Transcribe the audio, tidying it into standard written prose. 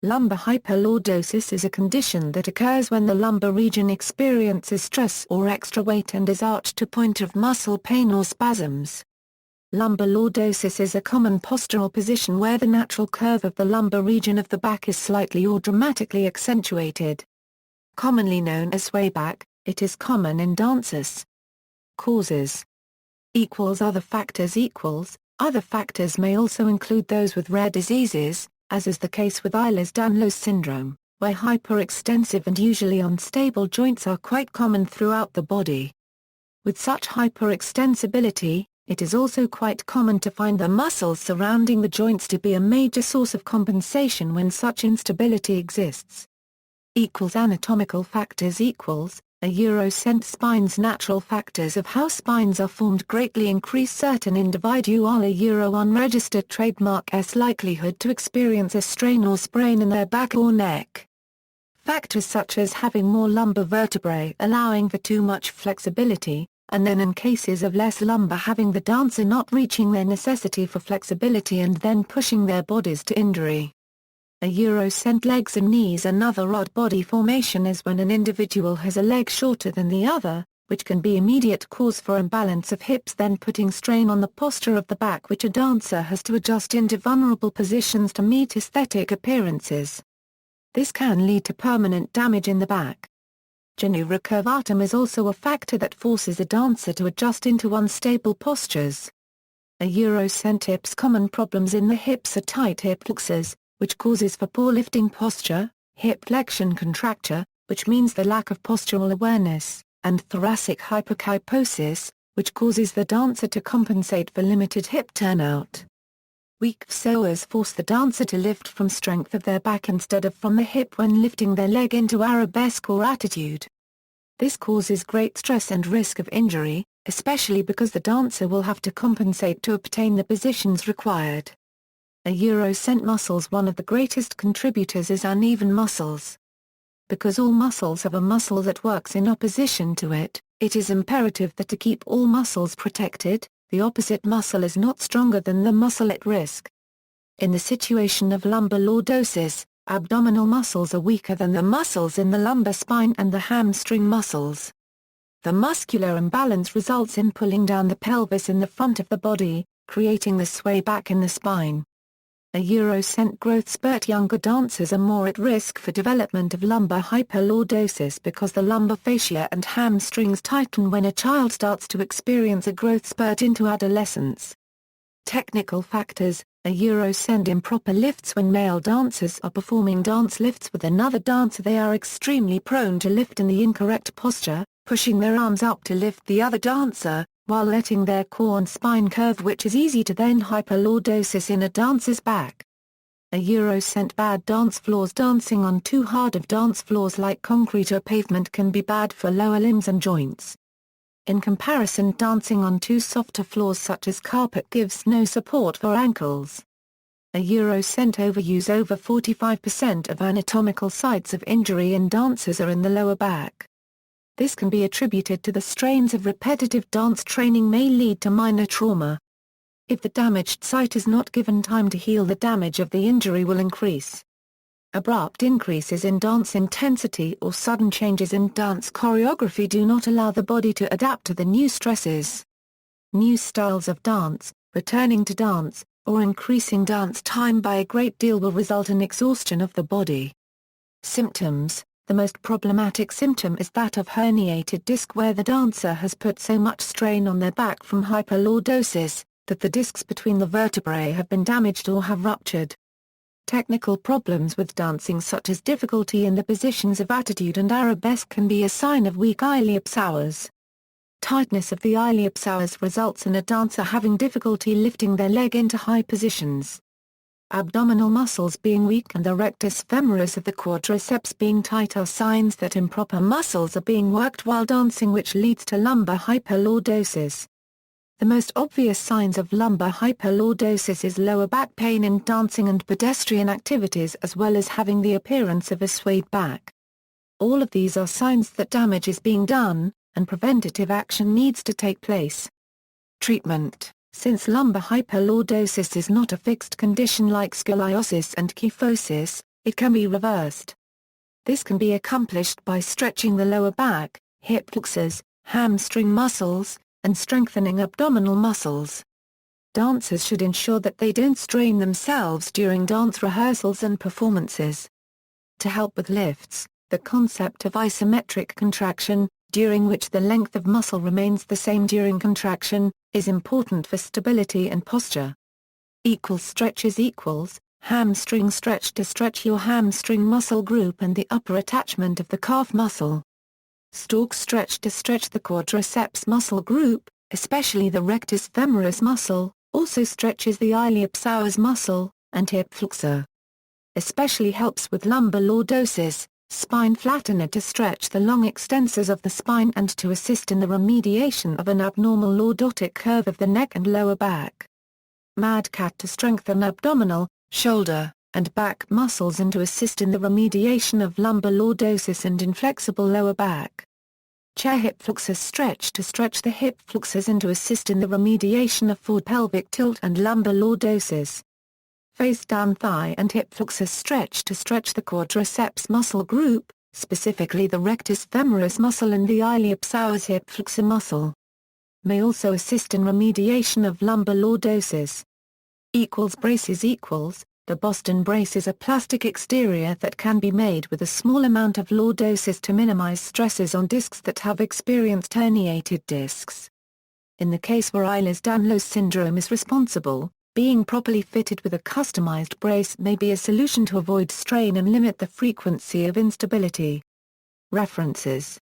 Lumbar hyperlordosis is a condition that occurs when the lumbar region experiences stress or extra weight and is arched to point of muscle pain or spasms. Lumbar lordosis is a common postural position where the natural curve of the lumbar region of the back is slightly or dramatically accentuated. Commonly known as swayback, it is common in dancers. Causes Other factors Other factors may also include those with rare diseases, as is the case with Ehlers-Danlos syndrome, where hyperextensive and usually unstable joints are quite common throughout the body. With such hyperextensibility, it is also quite common to find the muscles surrounding the joints to be a major source of compensation when such instability exists. Anatomical factors A Eurocent spine's natural factors of how spines are formed greatly increase certain individual Euro unregistered trademark's likelihood to experience a strain or sprain in their back or neck. Factors such as having more lumbar vertebrae allowing for too much flexibility, and then in cases of less lumbar having the dancer not reaching their necessity for flexibility and then pushing their bodies to injury. A Eurocent legs and knees. Another odd body formation is when an individual has a leg shorter than the other, which can be immediate cause for imbalance of hips then putting strain on the posture of the back which a dancer has to adjust into vulnerable positions to meet aesthetic appearances. This can lead to permanent damage in the back. Genu recurvatum is also a factor that forces a dancer to adjust into unstable postures. A Eurocent hips. Common problems in the hips are tight hip flexors, which causes for poor lifting posture, hip flexion contracture, which means the lack of postural awareness, and thoracic hyperkyphosis, which causes the dancer to compensate for limited hip turnout. Weak psoas force the dancer to lift from strength of their back instead of from the hip when lifting their leg into arabesque or attitude. This causes great stress and risk of injury, especially because the dancer will have to compensate to obtain the positions required. A Eurocent muscles. One of the greatest contributors is uneven muscles. Because all muscles have a muscle that works in opposition to it, it is imperative that to keep all muscles protected, the opposite muscle is not stronger than the muscle at risk. In the situation of lumbar lordosis, abdominal muscles are weaker than the muscles in the lumbar spine and the hamstring muscles. The muscular imbalance results in pulling down the pelvis in the front of the body, creating the sway back in the spine. A Eurocent growth spurt. Younger dancers are more at risk for development of lumbar hyperlordosis because the lumbar fascia and hamstrings tighten when a child starts to experience a growth spurt into adolescence. Technical factors A Eurocent improper lifts. When male dancers are performing dance lifts with another dancer, they are extremely prone to lift in the incorrect posture, pushing their arms up to lift the other dancer, while letting their core and spine curve, which is easy to then hyperlordosis in a dancer's back. A Eurocent bad dance floors. Dancing on too hard of dance floors like concrete or pavement can be bad for lower limbs and joints. In comparison, dancing on too softer floors such as carpet gives no support for ankles. A Eurocent overuse. Over 45% of anatomical sites of injury in dancers are in the lower back. This can be attributed to the strains of repetitive dance training may lead to minor trauma. If the damaged site is not given time to heal, the damage of the injury will increase. Abrupt increases in dance intensity or sudden changes in dance choreography do not allow the body to adapt to the new stresses. New styles of dance, returning to dance, or increasing dance time by a great deal will result in exhaustion of the body. Symptoms The most problematic symptom is that of herniated disc, where the dancer has put so much strain on their back from hyperlordosis, that the discs between the vertebrae have been damaged or have ruptured. Technical problems with dancing such as difficulty in the positions of attitude and arabesque can be a sign of weak iliopsoas. Tightness of the iliopsoas results in a dancer having difficulty lifting their leg into high positions. Abdominal muscles being weak and the rectus femoris of the quadriceps being tight are signs that improper muscles are being worked while dancing, which leads to lumbar hyperlordosis. The most obvious signs of lumbar hyperlordosis is lower back pain in dancing and pedestrian activities, as well as having the appearance of a swayed back. All of these are signs that damage is being done, and preventative action needs to take place. Treatment Since lumbar hyperlordosis is not a fixed condition like scoliosis and kyphosis, it can be reversed. This can be accomplished by stretching the lower back, hip flexors, hamstring muscles, and strengthening abdominal muscles. Dancers should ensure that they don't strain themselves during dance rehearsals and performances. To help with lifts, the concept of isometric contraction, during which the length of muscle remains the same during contraction, is important for stability and posture. Equal stretches equals, hamstring stretch to stretch your hamstring muscle group and the upper attachment of the calf muscle. Stalk stretch to stretch the quadriceps muscle group, especially the rectus femoris muscle, also stretches the iliopsoas muscle, and hip flexor. Especially helps with lumbar lordosis, spine flattener to stretch the long extensors of the spine and to assist in the remediation of an abnormal lordotic curve of the neck and lower back. Mad cat to strengthen abdominal, shoulder, and back muscles and to assist in the remediation of lumbar lordosis and inflexible lower back. Chair hip flexor stretch to stretch the hip flexors and to assist in the remediation of forward pelvic tilt and lumbar lordosis. Face down thigh and hip flexor stretch to stretch the quadriceps muscle group, specifically the rectus femoris muscle and the iliopsoas hip flexor muscle. May also assist in remediation of lumbar lordosis. Braces equals, the Boston brace is a plastic exterior that can be made with a small amount of lordosis to minimize stresses on discs that have experienced herniated discs. In the case where Ehlers-Danlos syndrome is responsible, being properly fitted with a customized brace may be a solution to avoid strain and limit the frequency of instability. References